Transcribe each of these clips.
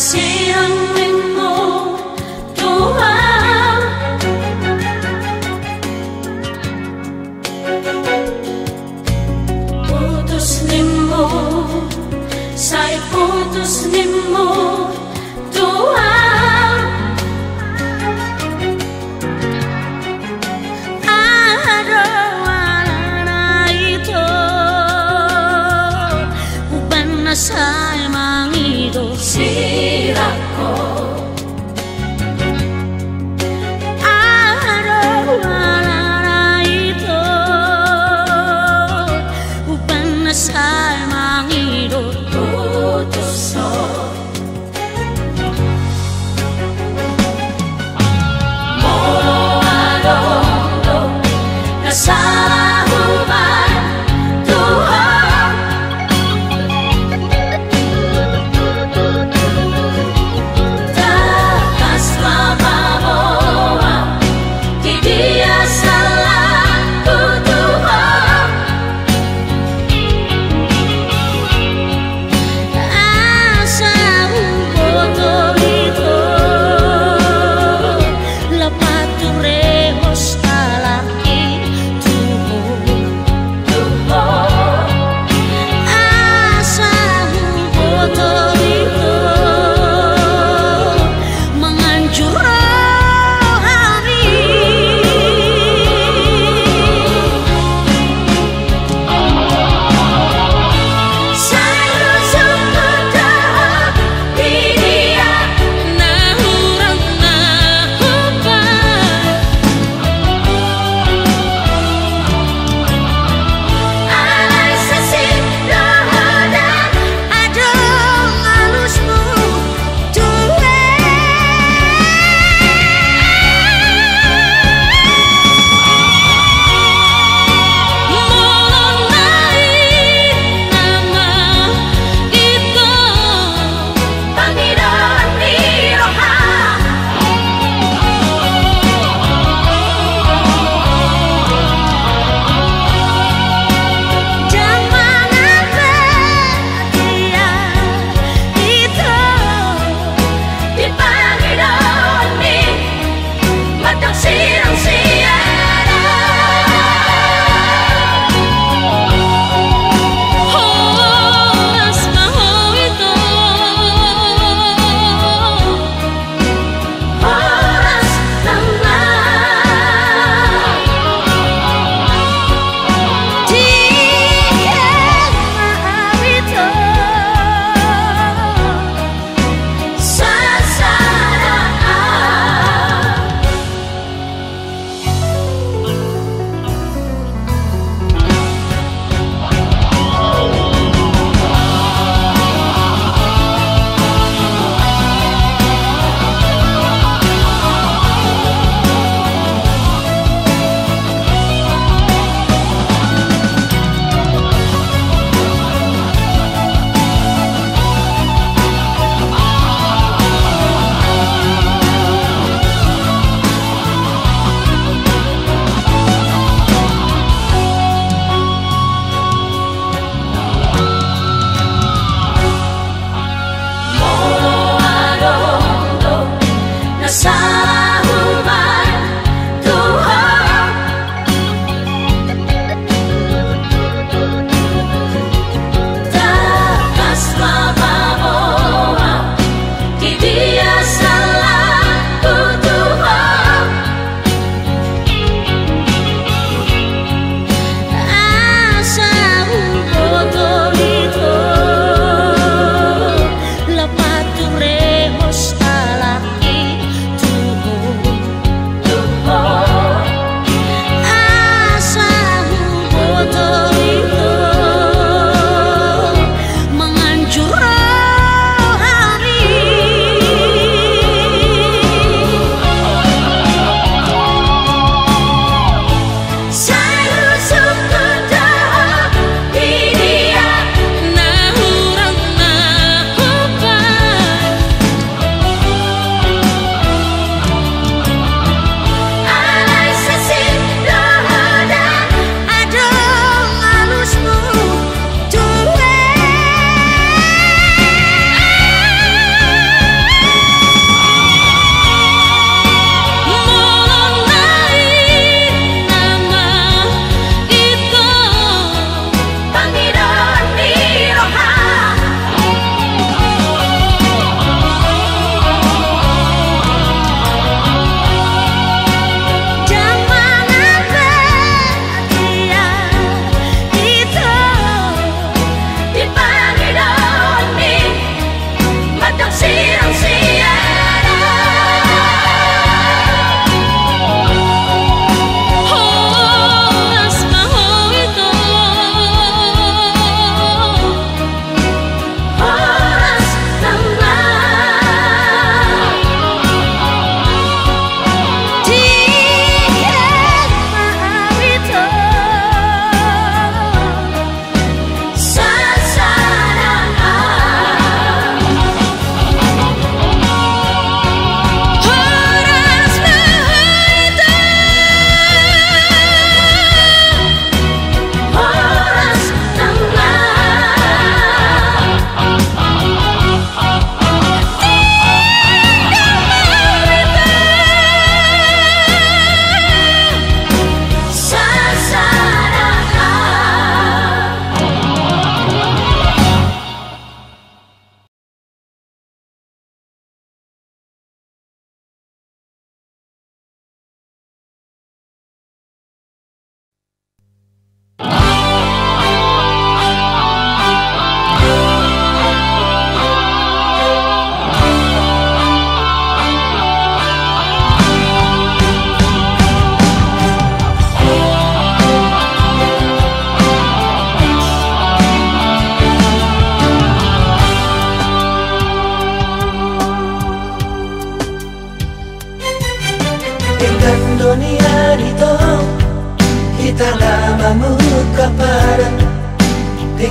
kasihanimu Tuhan. Putus nimu, saya putus nimu Tuhan. Ada warna itu bukan saya mangido sirako. Ada warna itu bukan saya mangido putus.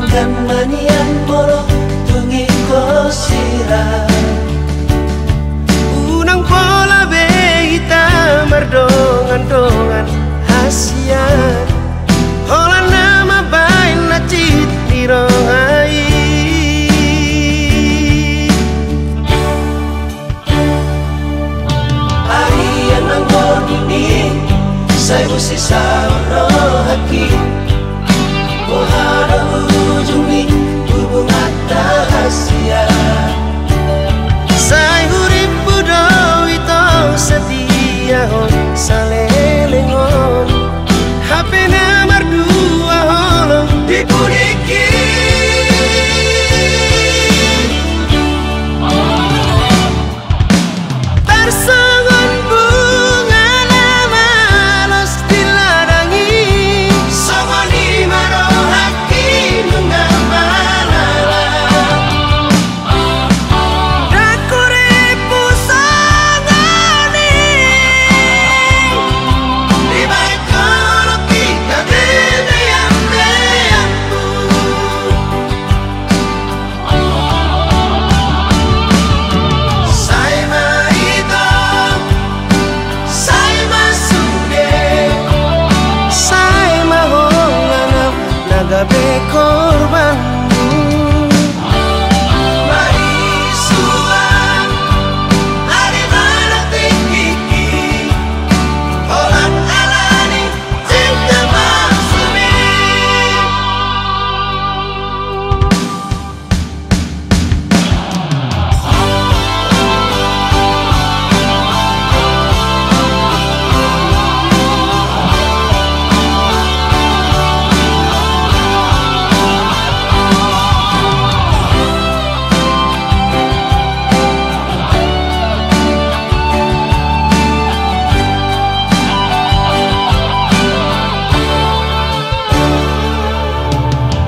kan manian moro tungi ko sira unang pola be kita merdongan-dongan hasian hola nama bain na cit dirongai hari yang nangor ini saya mesti sama haki Bohara ujung ni hubungan rahasia Saya hurip budo itu setia hon salelengon HP nomor 2 holong dipudiki Tersangon bunga nama los diladangi Sama di maro hati nunggah malala Dakuripu sangani Di baik kalau kita deyam-deyamku Saya maito Saya masuke Saya mahonganap Nagabe korbanmu Marisuan Hari mana tinggi Olan alani Cinta maksumi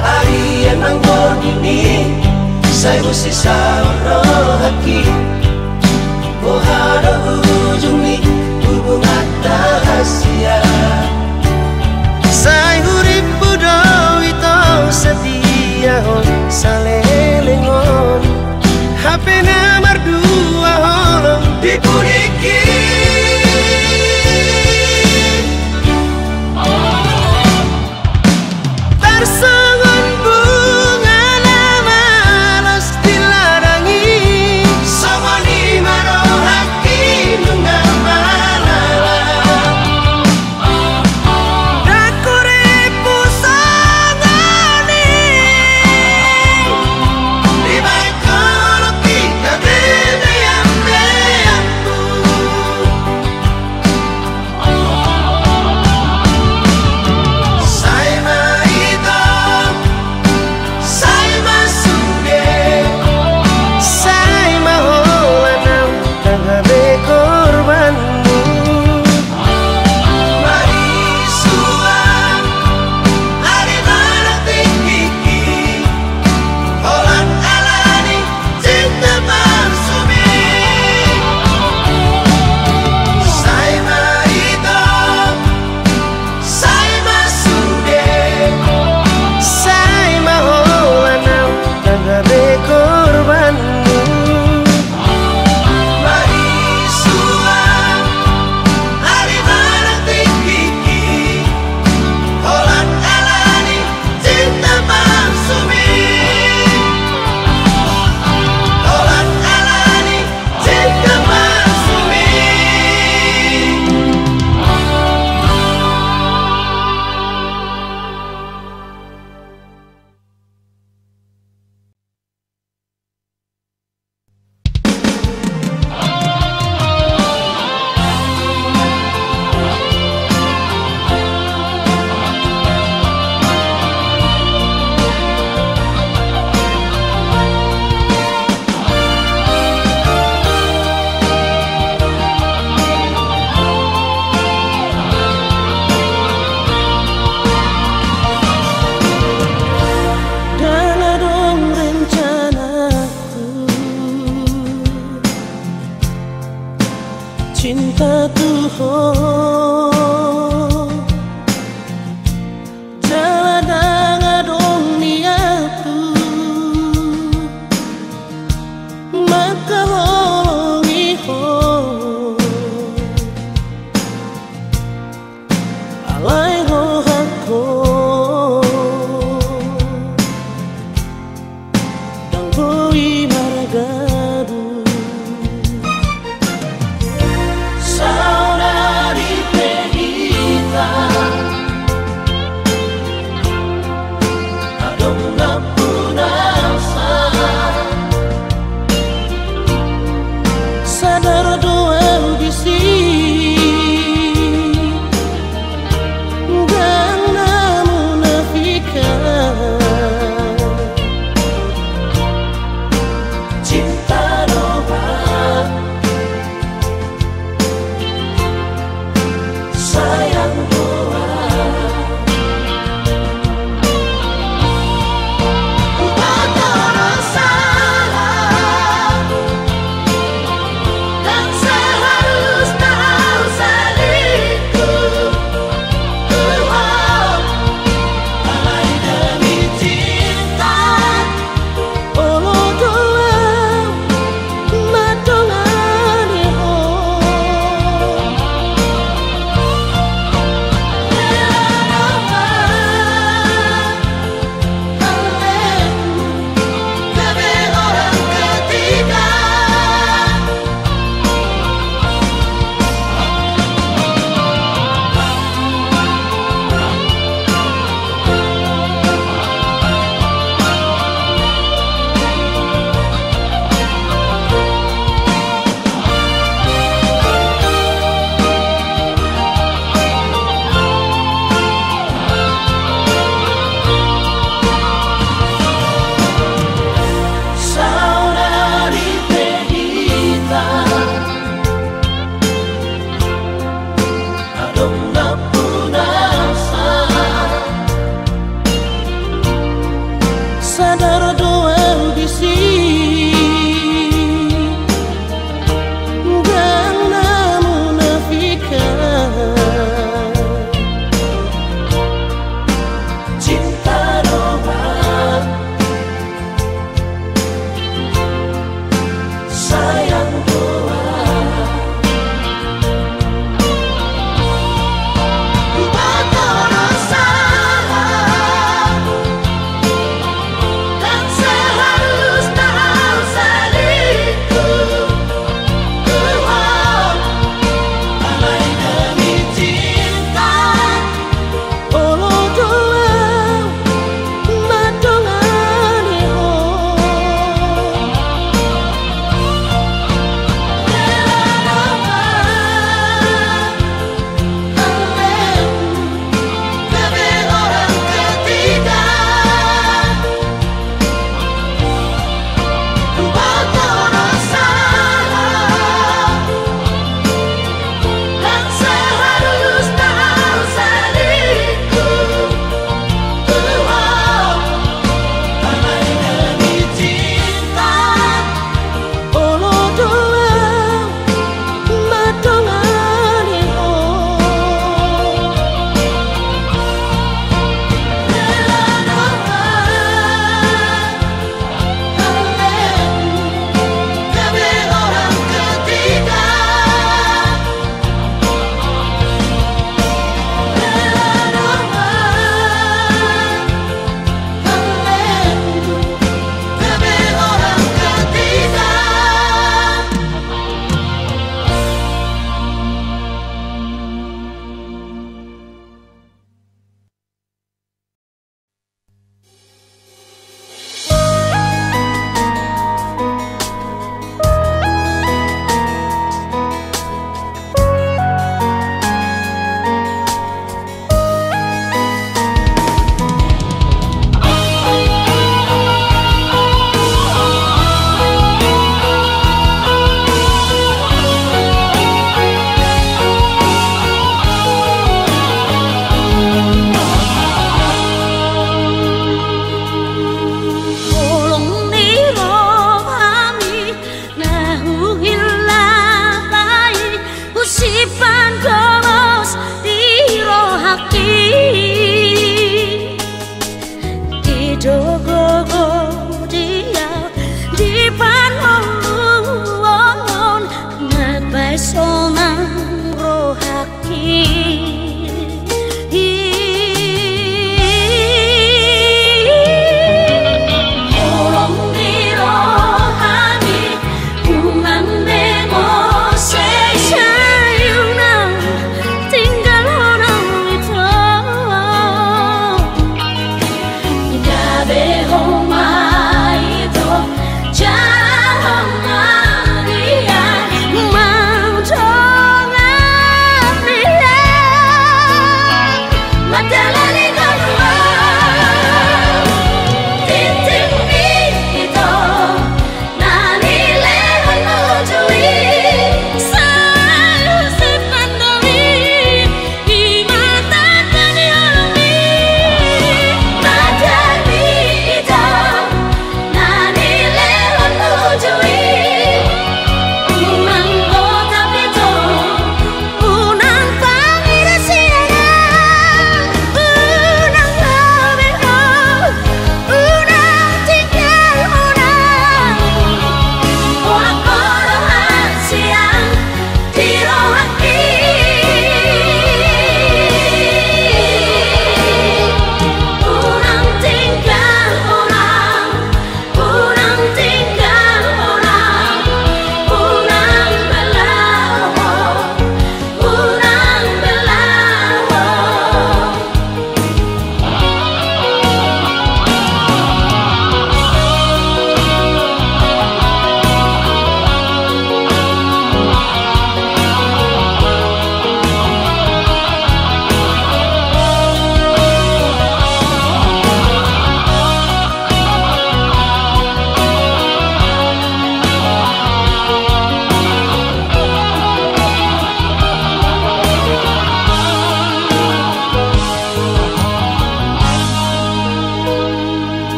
Hari yang nangor ini Saya mesti sama haki Bohara ujung ni hubungan rahasia Saya hurip budo itu setia hon salelengon HP nomor 2 holong dipudiki Tersangon bunga nama los diladangi Sama di maro hati nunggah malala Dakuripu sangani Di baik kalau kita deyam-deyamku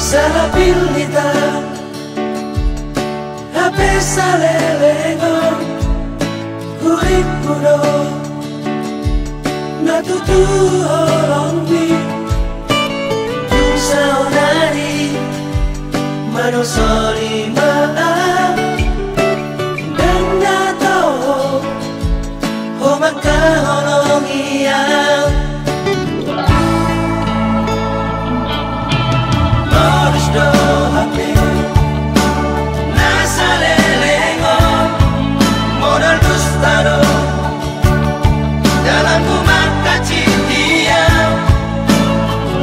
salah pilita hape salelengo urip kuno natutu horongbi saudari manusia lima dan tahu maka holong iya modus do hape nasa lelengo modal dustado dalam rumah kacil dia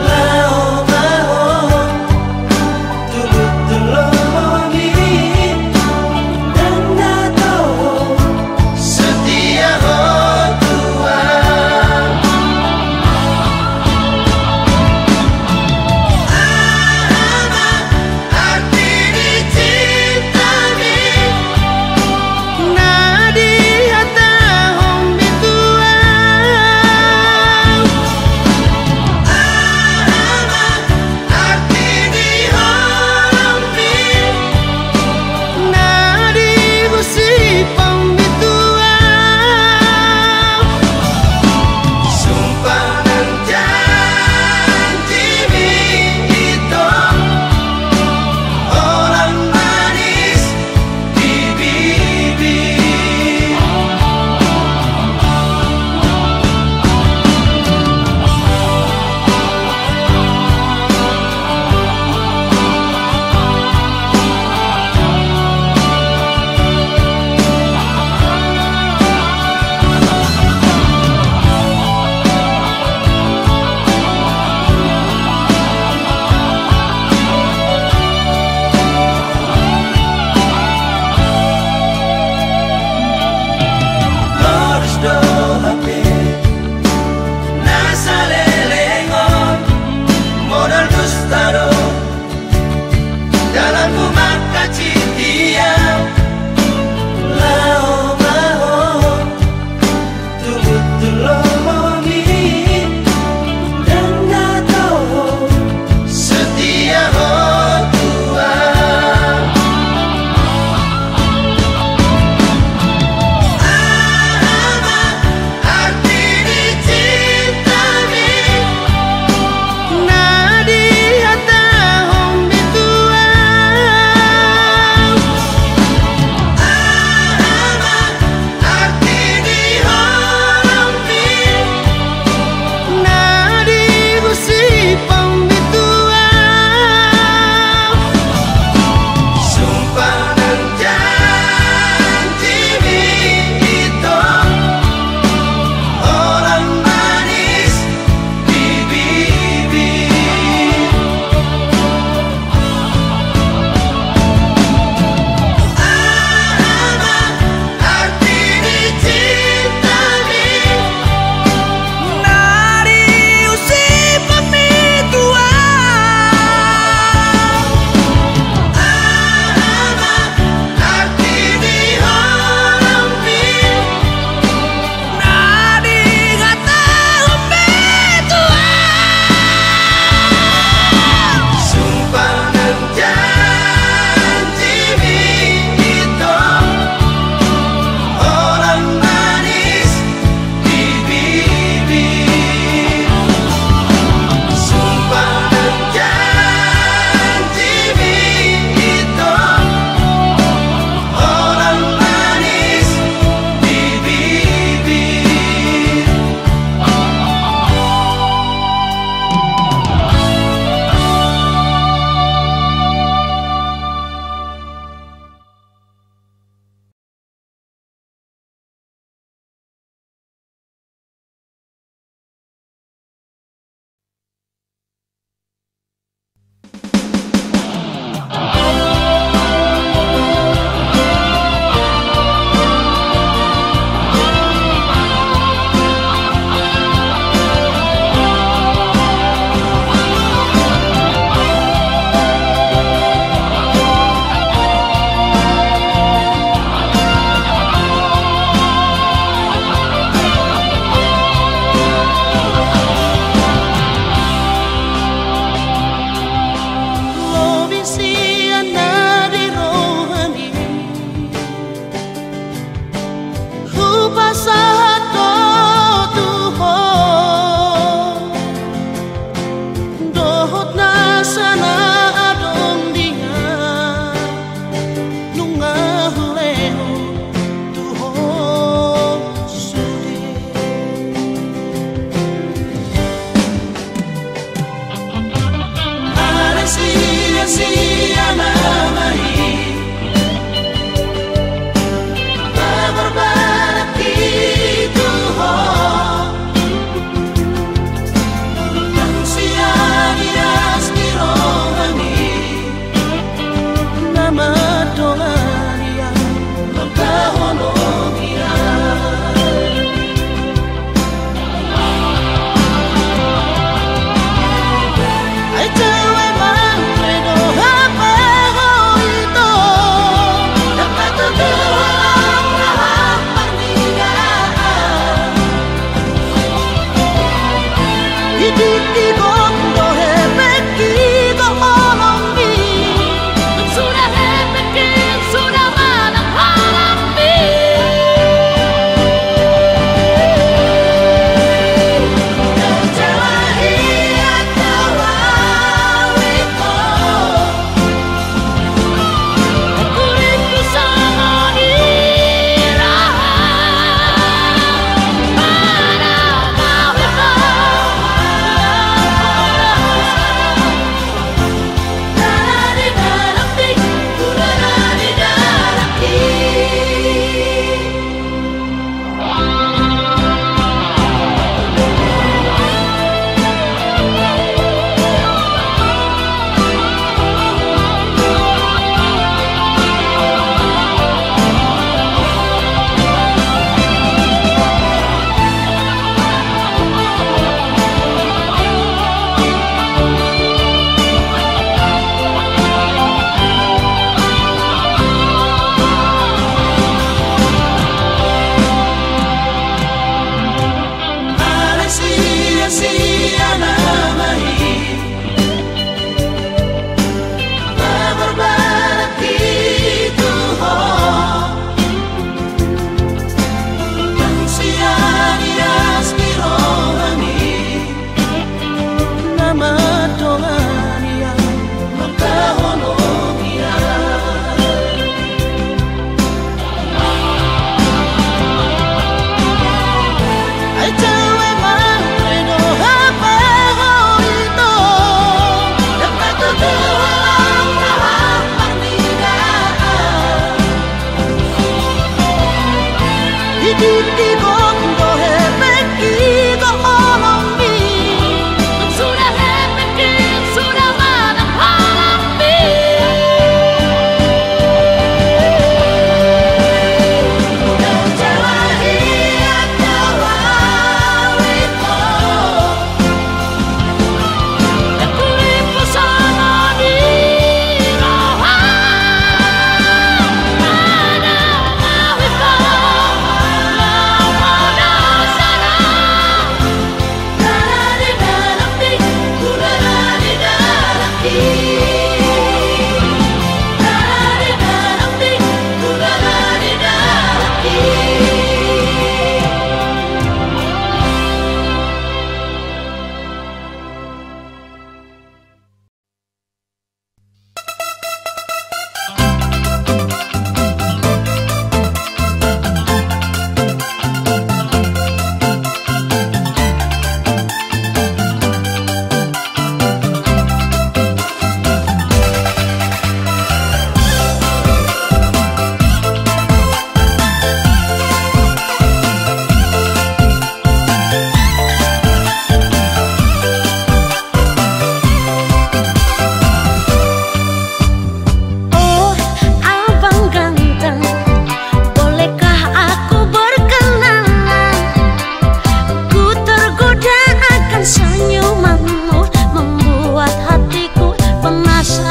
lao mau tubut tulomo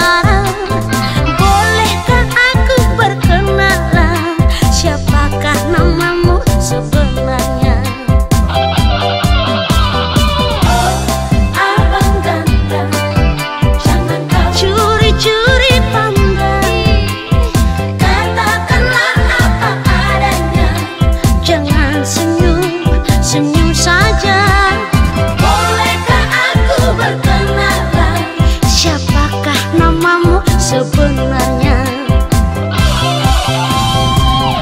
penasaran, bolehkah aku berkenalan? Siapakah namamu sebenarnya? Oh, abang ganteng, jangan kau Curi-curi pandang, katakanlah apa adanya. jangan senyum saja. Bolehkah aku berkenalan? Siapakah namamu sebenarnya?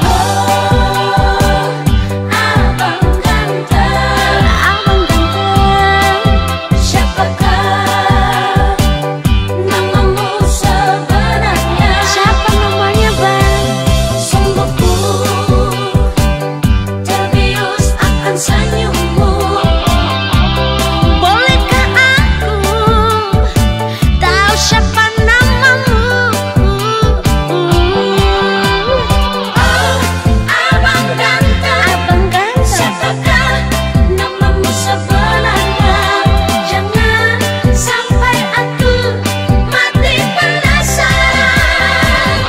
Oh, abang ganteng, Abang ganteng, siapakah namamu sebenarnya? siapa namanya bang? Sungguhku terbius akan senyummu. Bolehkah aku tahu siapa namamu? Oh, abang ganteng, Abang ganteng, siapakah namamu sebenarnya? Jangan sampai aku mati penasaran.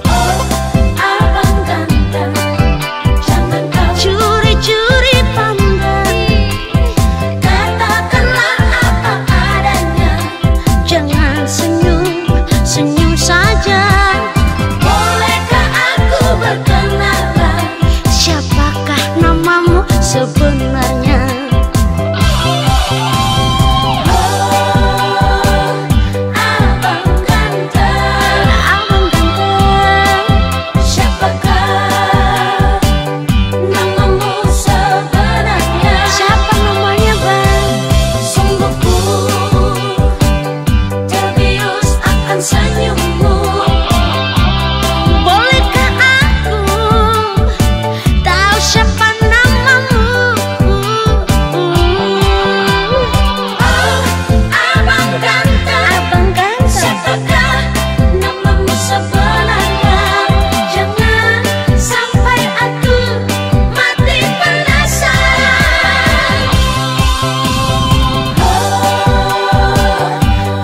Oh, abang ganteng, jangan kau curi-curi pandang, katakanlah apa adanya. jangan senyum saja. Bolehkah aku berkenalan? Siapakah namamu sebenarnya? Oh, abang ganteng, Abang ganteng, siapakah namamu sebenarnya? siapa namanya bang? Sungguhku terbius akan senyummu. Bolehkah aku tahu siapa namamu? Oh, abang ganteng, Abang ganteng, siapakah namamu sebenarnya? Jangan sampai aku mati penasaran. Oh,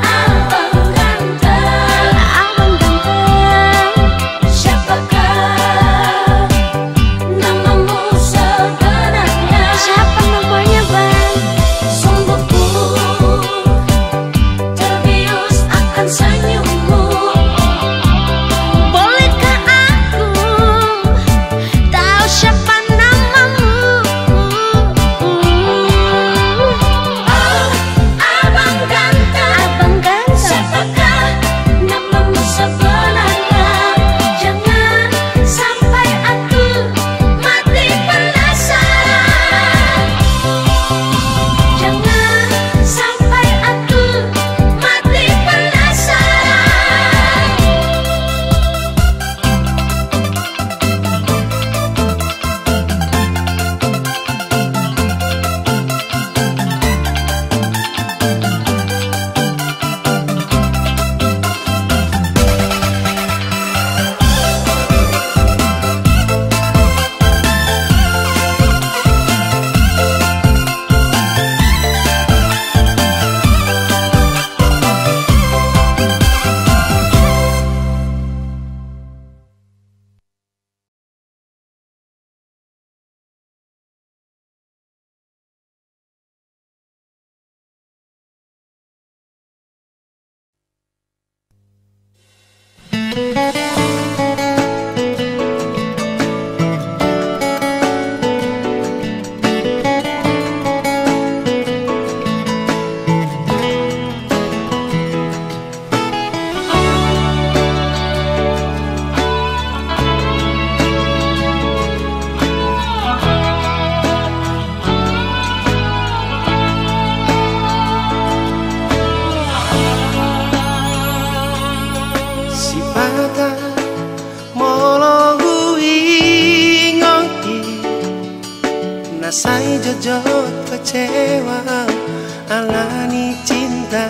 abang ganteng, abang ganteng, siapakah namamu sebenarnya? siapa namanya bang? Sungguhku terbius akan senyummu. Bolehkah aku tahu siapa namamu? Oh, abang ganteng, Abang ganteng, siapakah namamu sebenarnya? Jangan sampai aku mati penasaran. Jangan sampai aku mati penasaran. jot kecewa alani cinta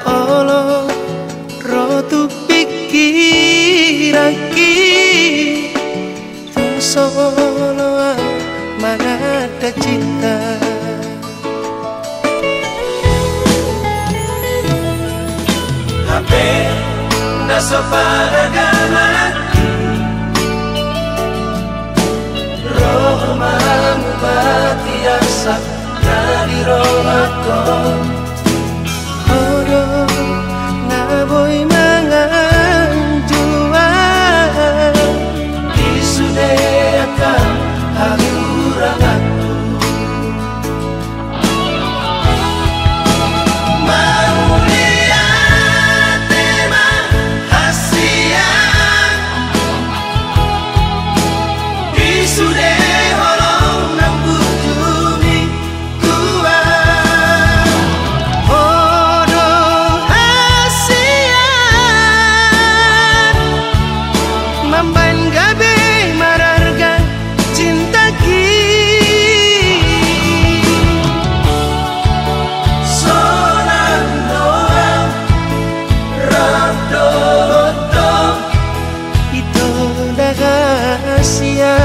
olo rotu pikiraki tung solo mana ada cinta Hape naso paragamaki roho mamu bati asa nadi rohako Odo na boy mangan jua isudeakan hagurang aku Maulia tema hasian isude holong nang bujumi kuat Odo hasian Mamban gabe mararga cinta ki Sonan doang Radoto Itu rahasia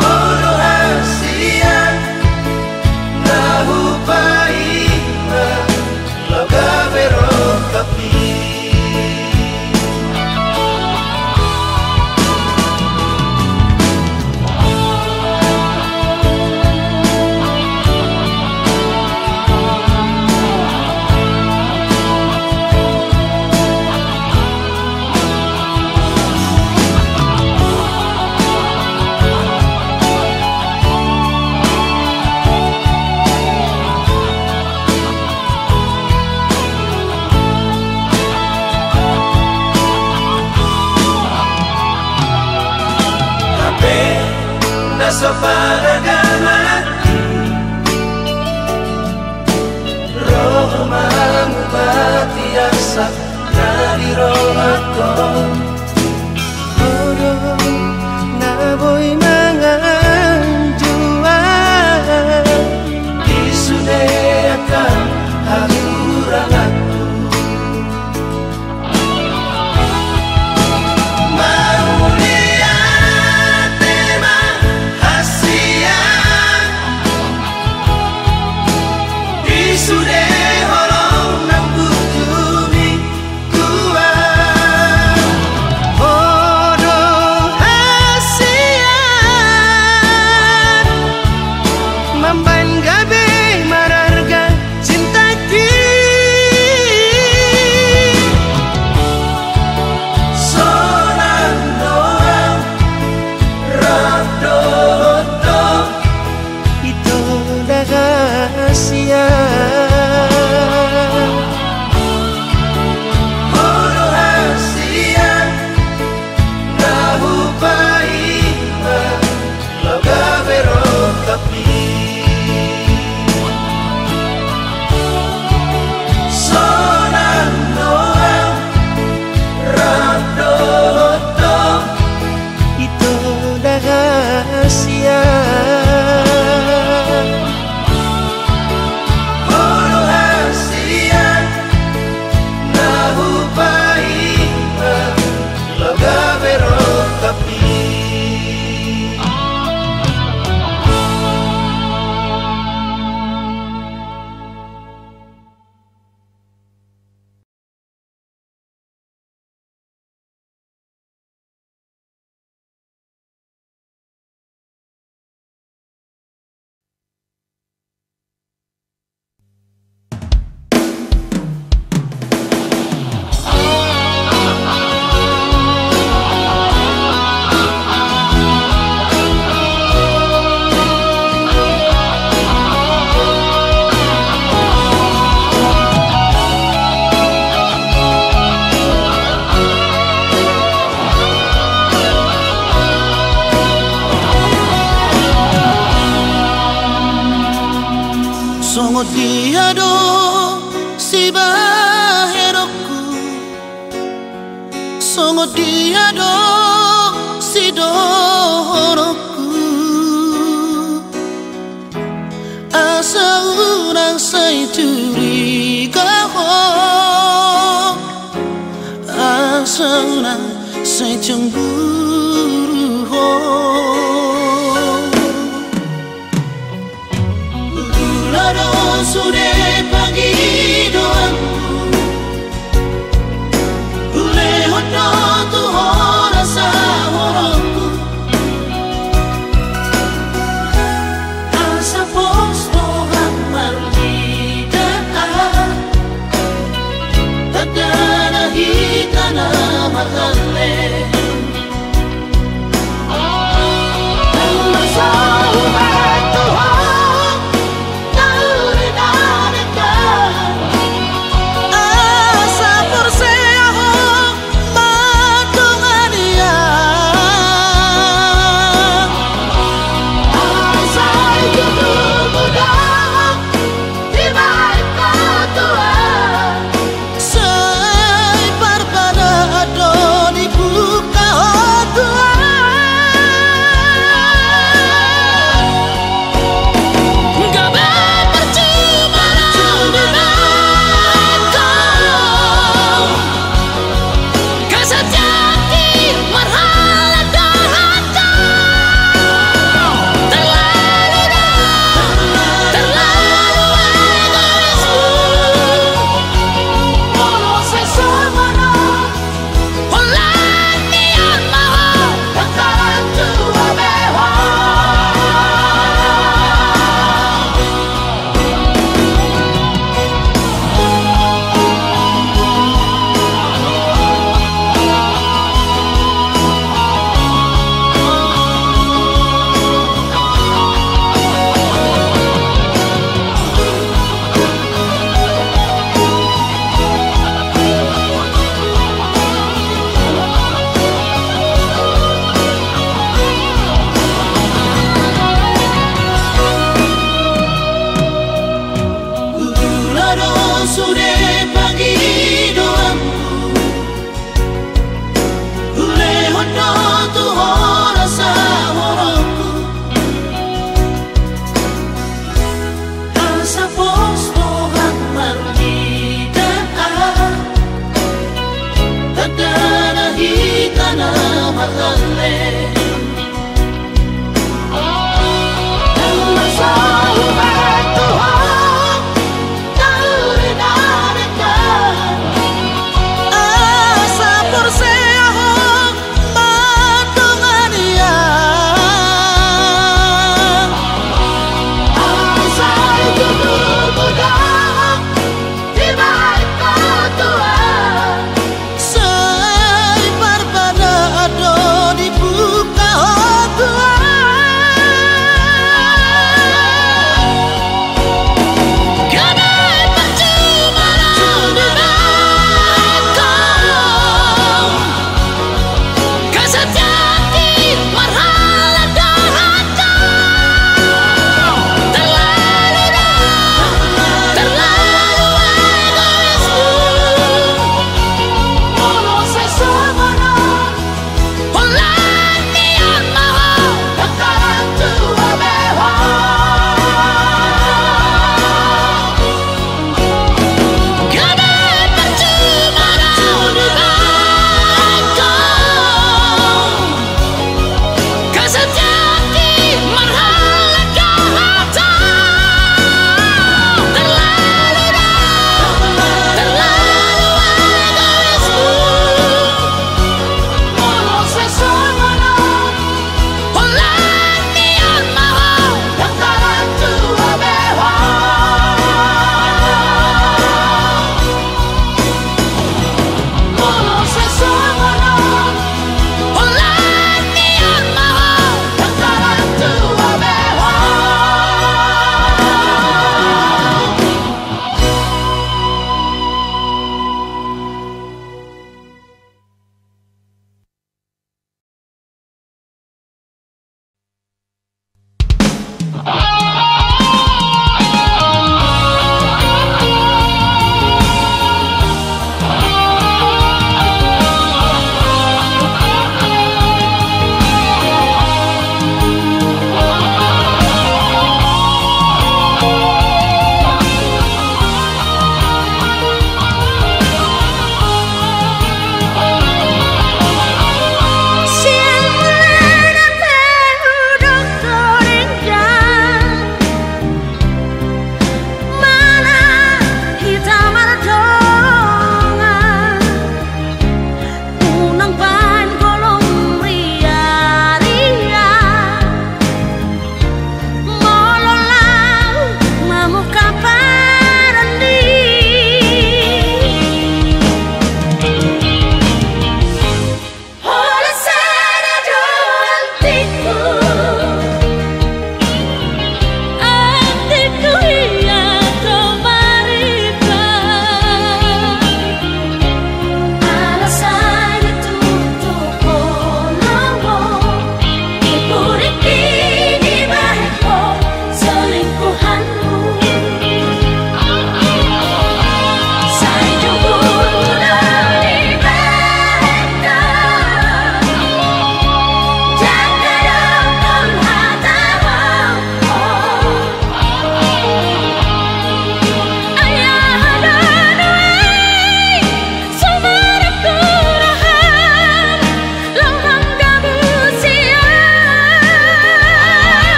Holo hasian Nahupai Loga berokapi Hape naso paragamaki roho mamu bati asa nadi rohako Odo na boy mangan jua isudeakan hagurang aku Maulia tema hasian isude holong nang bujumi kuat Odo hasian Mamban gabe mararga cinta ki Sonan doang Radoto Itu rahasia Holo hasian Nahupai Loga berokapi Sonan doang Radoto Itu rahasia Holo hasian Nahupai Loga berokapi Songo diado si baheroku Songo diado si do say cemburu Lado sudah pagi doaku Ule hono tu rasa horongku Asa posto hamar lidah Tadana hitana magale Sudah pagi doaku Ule hono tu rasa horongku Asa posto hamar lidah Tadana hitana magale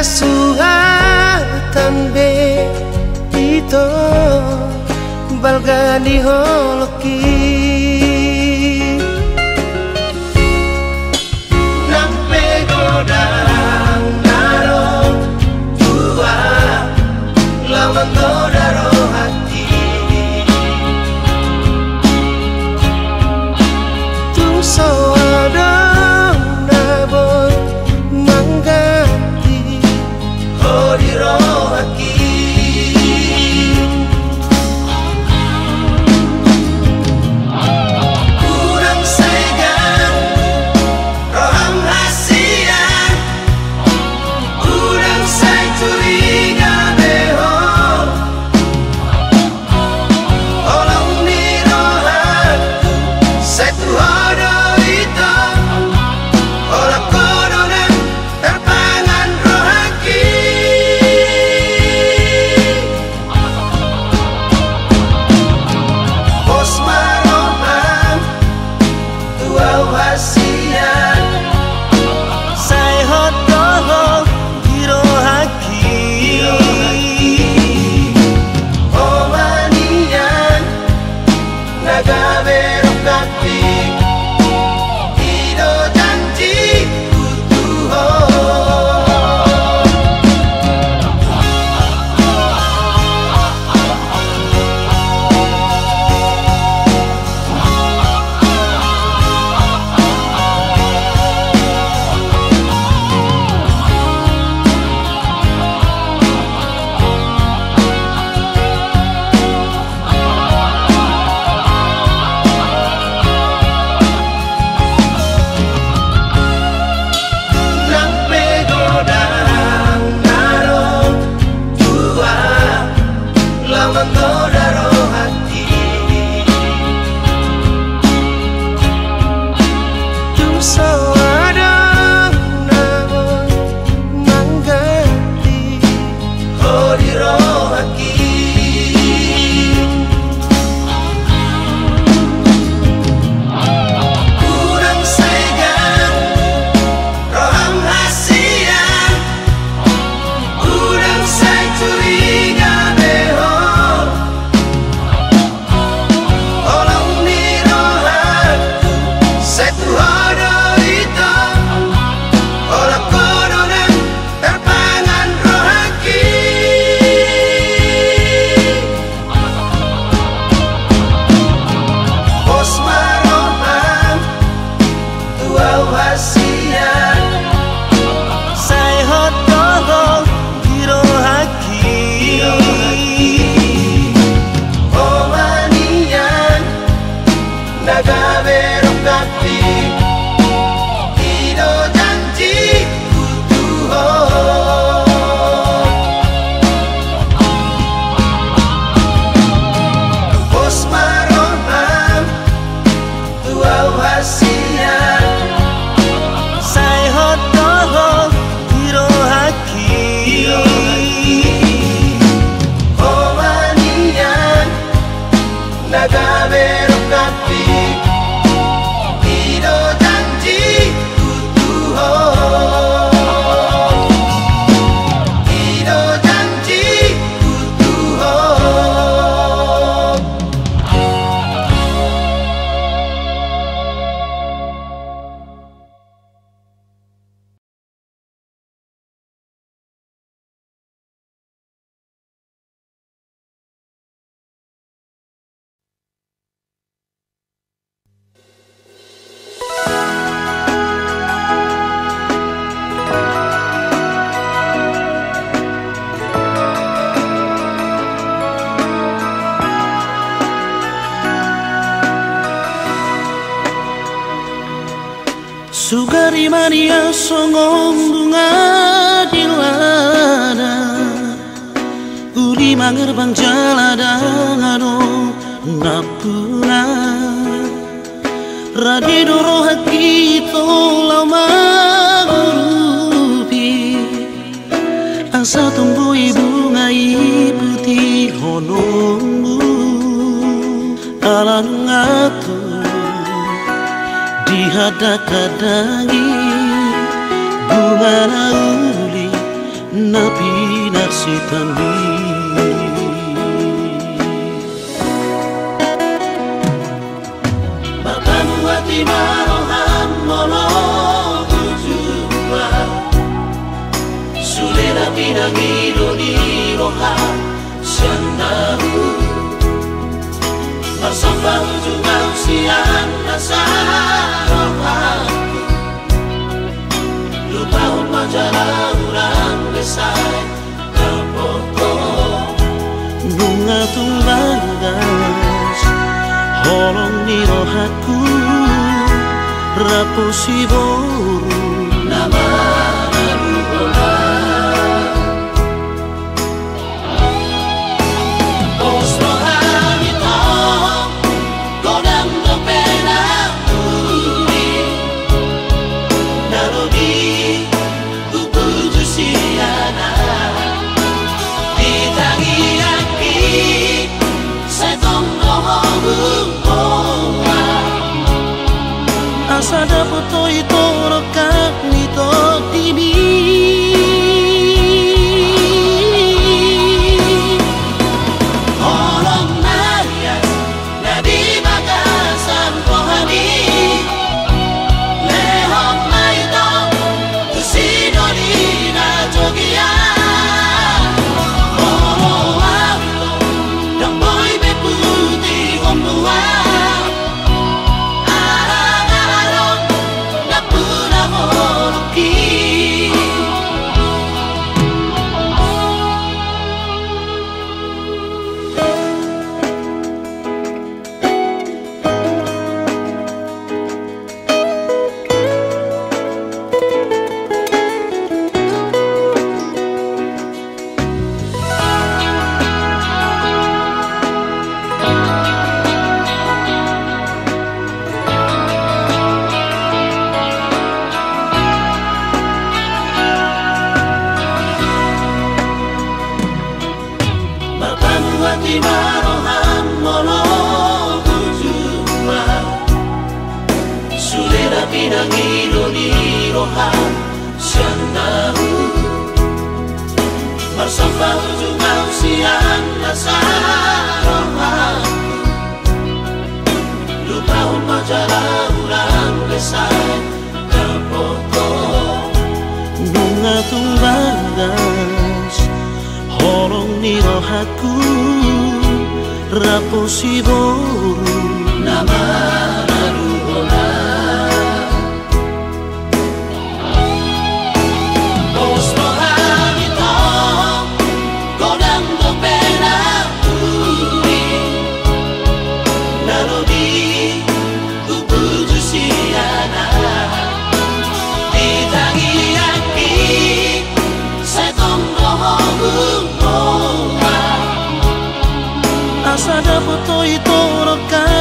suhatan be ito balgani holoki nampe godang naro tua lawan godaro hati tung sawadang nabon mangganti hodiro haki Sugari mania songong bunga dilana Uri mangerbang jaladang ado napuna Radidoro hati tolau magurupi Asa tumbuhi bunga putih honongmu Alan ngatu dihadakadangi bunga uli na pinagsitambi. Makamuati marohan molo tujua Sulera pinangido ni roha Sianahu Marsambang ujungang sian nasa rohaku Lupa umajara urang desai terpoto Bunga tumbagas holong ni rohaku rapusi boru nama naruhola Os rohani to godang do pena uri Narodi upuju siana Ditangi aki setong rohong asa dapoto ito rokat nito timi Holong narias na di bagasan rohani Lehok na ito tusinori na jogia Olo awito ng boy beputi omluwa Makamuati marohan molo tujua Sulera pinangido ni rohan Sianahu Marsambang ujungang sian nasa rohaku Lupa umajara urang desai terpoto bunga tumbagas holong ni rohaku rapusi boru nama naruhola Os rohani to godang do pena uri Narodi upuju siana Ditangi aki setong rohong asa dapoto ito rokat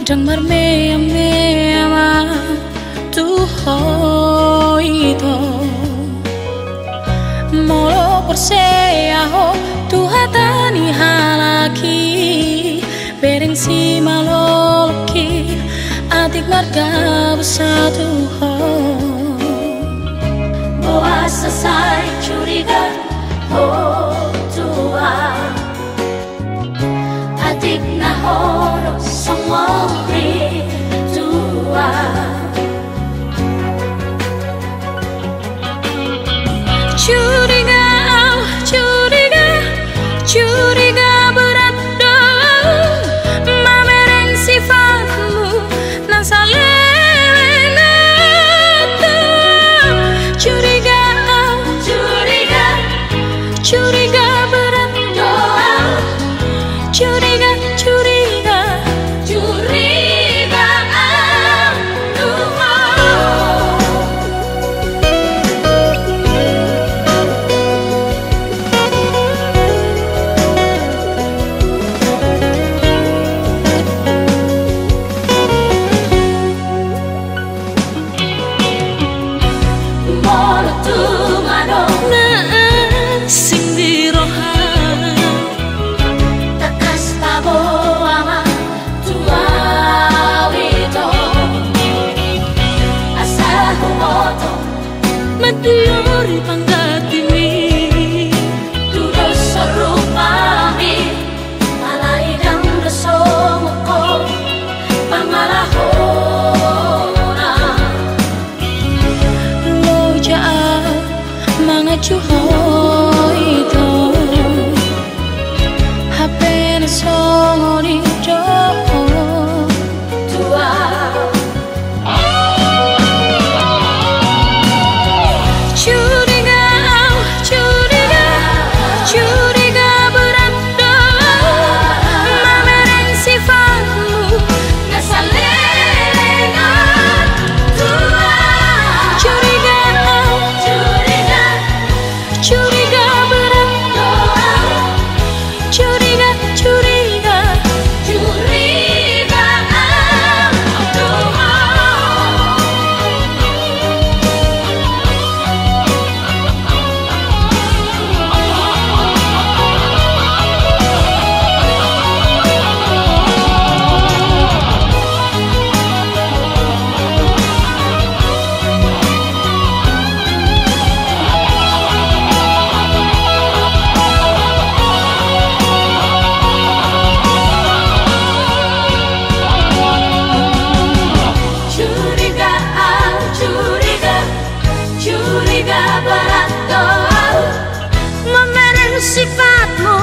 Dang marmea mea tu hoito molo persea ho tu hatani halaki bereng si maloloki adik marga bersatu ho boa selesai curiga ho tua adik nahoro semua tua curiga curiga curiga berat dong mamereng sifatmu nan salena curiga curiga curiga berat dong curiga curiga curiga Matiori panggatimi Tudos serupami Malaidang resomoko Pangalahona Lojaa mangacu hoito Hape na songoni joko tua sifatmu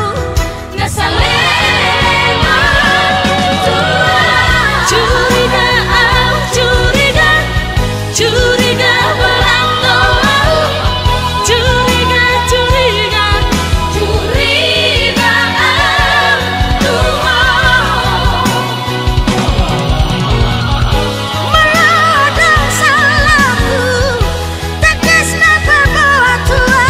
ngeselena curiga curiga curiga beranto curiga curiga curiga meladang salahku tegas napa bawa tua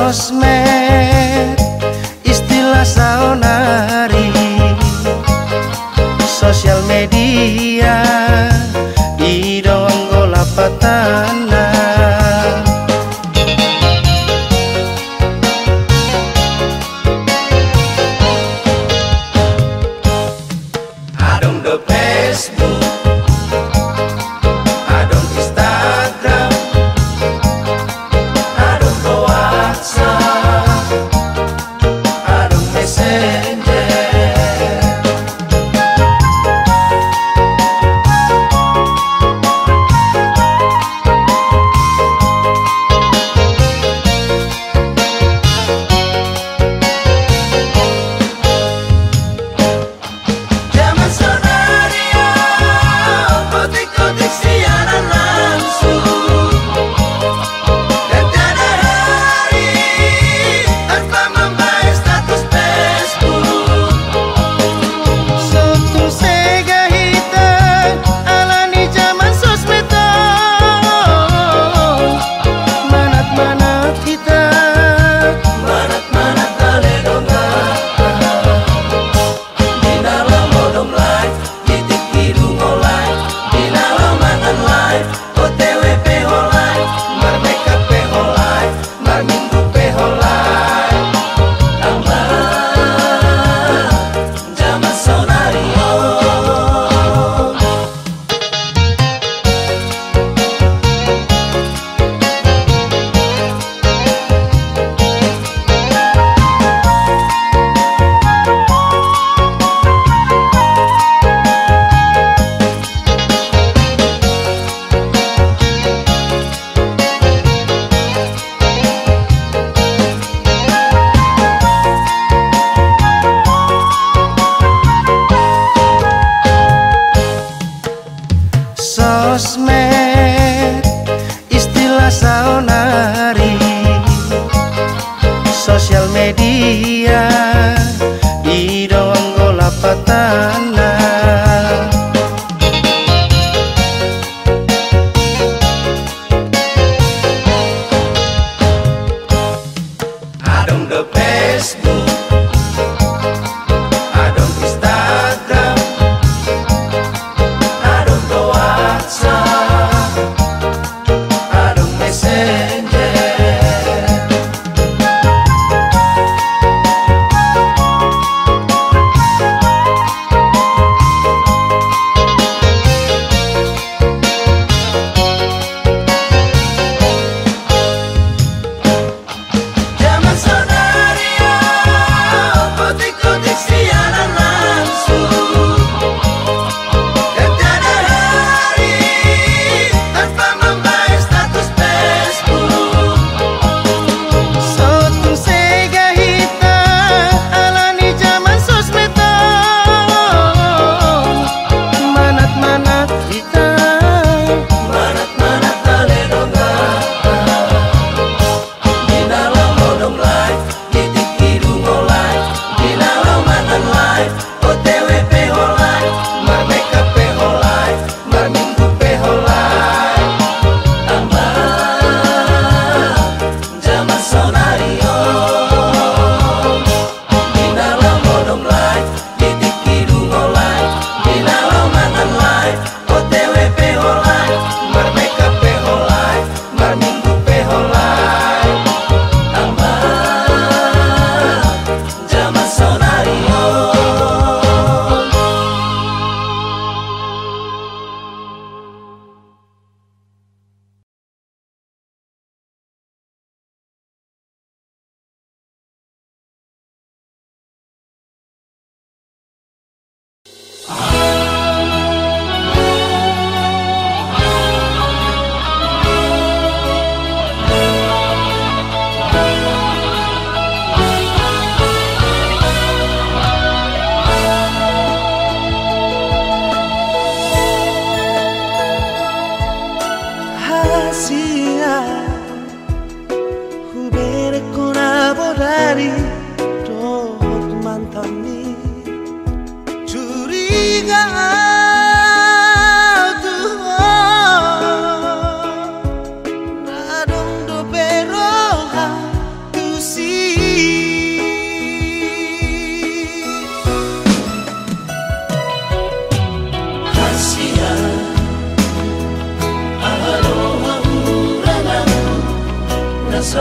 Sosmed, istilah saonari, sosial media tanah. Adong the Facebook, adong Instagram, adong the WhatsApp, adong Messenger. Zaman sonario, kotik-kotik siaran langsung, dan tiada hari tanpa membaik status Facebook. Suatu sega hitam alani zaman sosmedon, manat-manat hitam. Manat-manat taledonga, dinalam modom live, titik hidung online, dinalam mantan live, OTW PH live, mar makeup PH live, mar minggu PH live. Tambah zaman sonario. Sosmed istilah saonari, sosial media idoang gola patana. Adong the Facebook, adong Instagram, adong the WhatsApp, adong Messenger.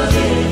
sahih